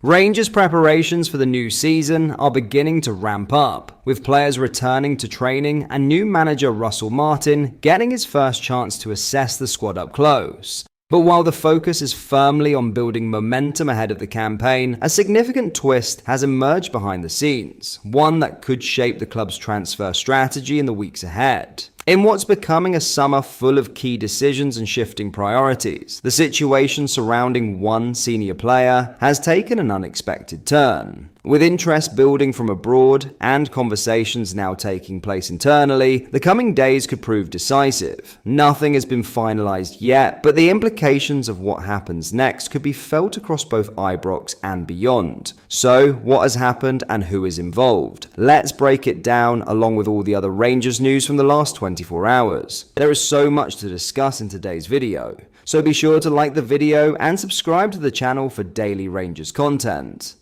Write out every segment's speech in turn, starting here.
Rangers' preparations for the new season are beginning to ramp up, with players returning to training and new manager Russell Martin getting his first chance to assess the squad up close. But while the focus is firmly on building momentum ahead of the campaign, a significant twist has emerged behind the scenes, one that could shape the club's transfer strategy in the weeks ahead. In what's becoming a summer full of key decisions and shifting priorities, the situation surrounding one senior player has taken an unexpected turn. With interest building from abroad and conversations now taking place internally, the coming days could prove decisive. Nothing has been finalized yet, but the implications of what happens next could be felt across both Ibrox and beyond. So, what has happened and who is involved? Let's break it down along with all the other Rangers news from the last 24 hours. There is so much to discuss in today's video, so be sure to like the video and subscribe to the channel for daily Rangers content.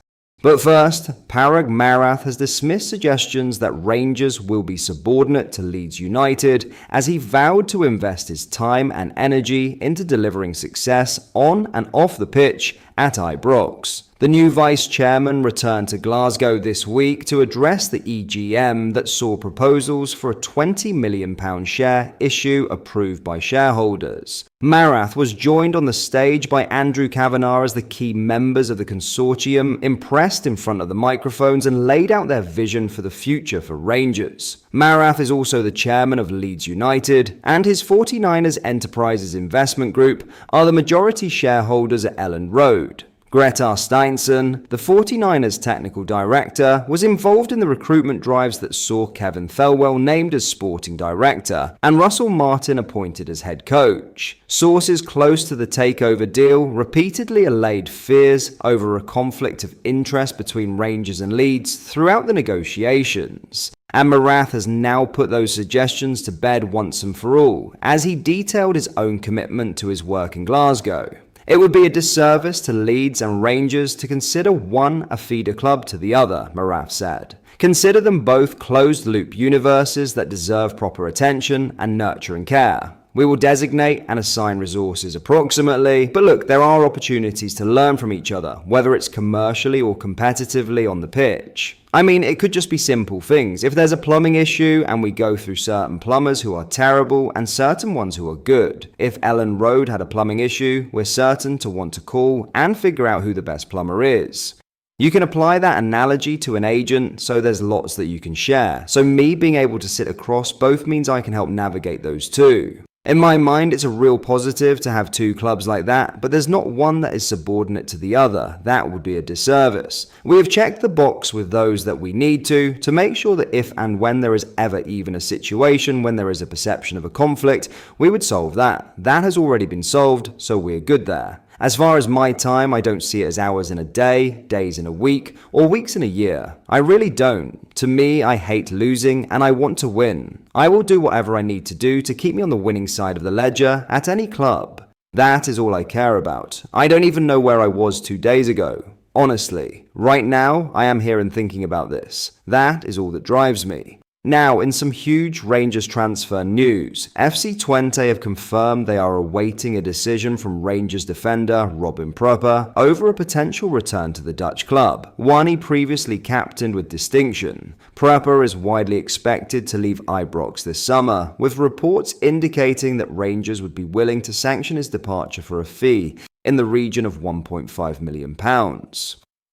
But first, Parag Marath has dismissed suggestions that Rangers will be subordinate to Leeds United, as he vowed to invest his time and energy into delivering success on and off the pitch at Ibrox. The new vice chairman returned to Glasgow this week to address the EGM that saw proposals for a £20 million share issue approved by shareholders. Marath was joined on the stage by Andrew Kavanagh as the key members of the consortium impressed in front of the microphones and laid out their vision for the future for Rangers. Marath is also the chairman of Leeds United, and his 49ers Enterprises Investment Group are the majority shareholders at Elland Road. Gretar Steinson, the 49ers technical director, was involved in the recruitment drives that saw Kevin Thelwell named as sporting director and Russell Martin appointed as head coach. Sources close to the takeover deal repeatedly allayed fears over a conflict of interest between Rangers and Leeds throughout the negotiations. And Marath has now put those suggestions to bed once and for all, as he detailed his own commitment to his work in Glasgow. It would be a disservice to Leeds and Rangers to consider one a feeder club to the other, Marath said. Consider them both closed-loop universes that deserve proper attention and nurture and care. We will designate and assign resources approximately, but look, there are opportunities to learn from each other, whether it's commercially or competitively on the pitch. I mean, it could just be simple things. If there's a plumbing issue and we go through certain plumbers who are terrible and certain ones who are good. If Elland Road had a plumbing issue, we're certain to want to call and figure out who the best plumber is. You can apply that analogy to an agent, so there's lots that you can share. So me being able to sit across both means I can help navigate those too. In my mind, it's a real positive to have two clubs like that, but there's not one that is subordinate to the other. That would be a disservice. We have checked the box with those that we need to make sure that if and when there is ever even a situation when there is a perception of a conflict, we would solve that. That has already been solved, so we're good there. As far as my time, I don't see it as hours in a day, days in a week, or weeks in a year. I really don't. To me, I hate losing and I want to win. I will do whatever I need to do to keep me on the winning side of the ledger at any club. That is all I care about. I don't even know where I was 2 days ago. Honestly, right now, I am here and thinking about this. That is all that drives me. Now, in some huge Rangers transfer news, FC Twente have confirmed they are awaiting a decision from Rangers defender Robin Prupper over a potential return to the Dutch club, one he previously captained with distinction. Prupper is widely expected to leave Ibrox this summer, with reports indicating that Rangers would be willing to sanction his departure for a fee in the region of £1.5 million.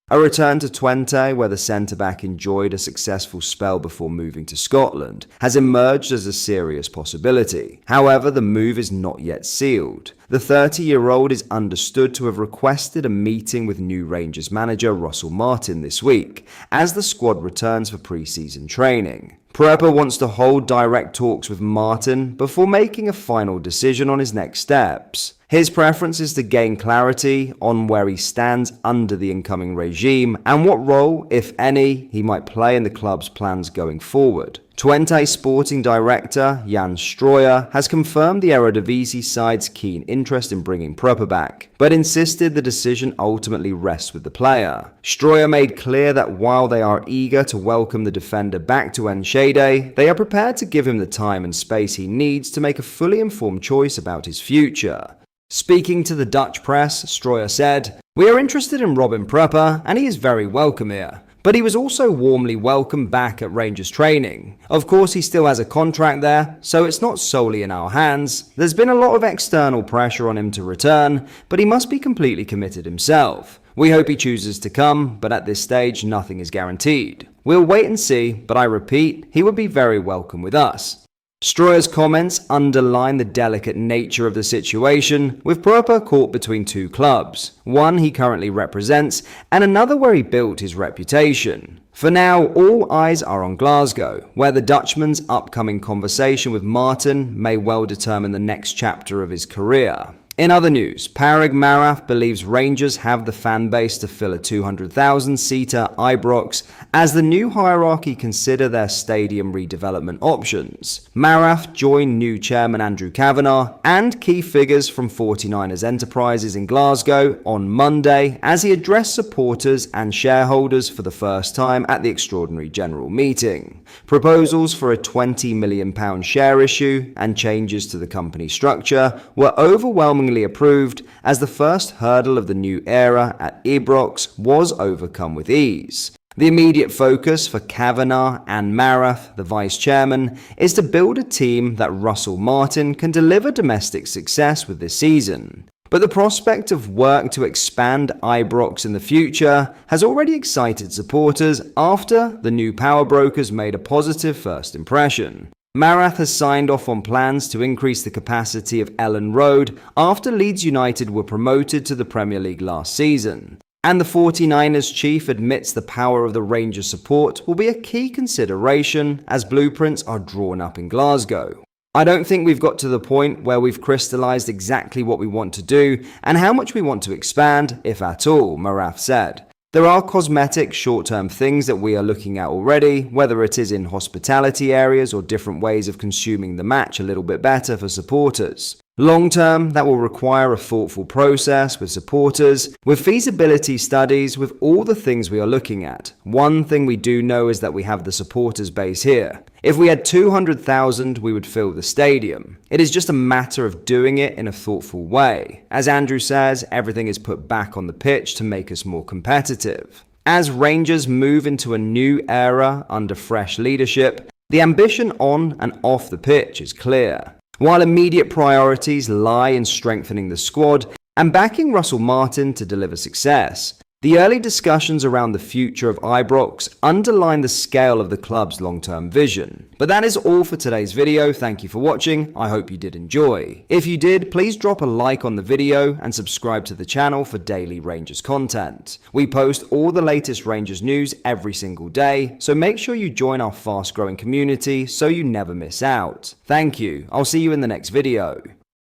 A return to Twente, where the centre-back enjoyed a successful spell before moving to Scotland, has emerged as a serious possibility. However, the move is not yet sealed. The 30-year-old is understood to have requested a meeting with new Rangers manager Russell Martin this week, as the squad returns for pre-season training. Prupper wants to hold direct talks with Martin before making a final decision on his next steps. His preference is to gain clarity on where he stands under the incoming regime and what role, if any, he might play in the club's plans going forward. Twente sporting director Jan Stroyer has confirmed the Eredivisie side's keen interest in bringing Prupper back, but insisted the decision ultimately rests with the player. Stroyer made clear that while they are eager to welcome the defender back to Enschede, they are prepared to give him the time and space he needs to make a fully informed choice about his future. Speaking to the Dutch press, Stroyer said, We are interested in Robin Prepper, and he is very welcome here. But he was also warmly welcomed back at Rangers training. Of course, he still has a contract there, so it's not solely in our hands. There's been a lot of external pressure on him to return, but he must be completely committed himself. We hope he chooses to come, but at this stage, nothing is guaranteed. We'll wait and see, but I repeat, he would be very welcome with us. Stroyer's comments underline the delicate nature of the situation, with Prepper caught between two clubs, one he currently represents and another where he built his reputation. For now, all eyes are on Glasgow, where the Dutchman's upcoming conversation with Martin may well determine the next chapter of his career. In other news, Parag Marath believes Rangers have the fan base to fill a 200,000-seater Ibrox as the new hierarchy consider their stadium redevelopment options. Marath joined new chairman Andrew Kavanagh and key figures from 49ers Enterprises in Glasgow on Monday as he addressed supporters and shareholders for the first time at the extraordinary general meeting. Proposals for a £20 million share issue and changes to the company structure were overwhelmingly approved as the first hurdle of the new era at Ibrox was overcome with ease. The immediate focus for Kavanagh and Marath, the vice chairman, is to build a team that Russell Martin can deliver domestic success with this season. But the prospect of work to expand Ibrox in the future has already excited supporters after the new power brokers made a positive first impression. Marath has signed off on plans to increase the capacity of Ellen Road after Leeds United were promoted to the Premier League last season. And the 49ers chief admits the power of the Rangers support will be a key consideration as blueprints are drawn up in Glasgow. I don't think we've got to the point where we've crystallised exactly what we want to do and how much we want to expand, if at all, Marath said. There are cosmetic, short-term things that we are looking at already, whether it is in hospitality areas or different ways of consuming the match a little bit better for supporters. Long-term, that will require a thoughtful process with supporters, with feasibility studies, with all the things we are looking at. One thing we do know is that we have the supporters base here. If we had 200,000, we would fill the stadium. It is just a matter of doing it in a thoughtful way. As Andrew says, everything is put back on the pitch to make us more competitive. As Rangers move into a new era under fresh leadership, the ambition on and off the pitch is clear. While immediate priorities lie in strengthening the squad and backing Russell Martin to deliver success, the early discussions around the future of Ibrox underline the scale of the club's long-term vision. But that is all for today's video. Thank you for watching. I hope you did enjoy. If you did, please drop a like on the video and subscribe to the channel for daily Rangers content. We post all the latest Rangers news every single day, so make sure you join our fast-growing community so you never miss out. Thank you. I'll see you in the next video.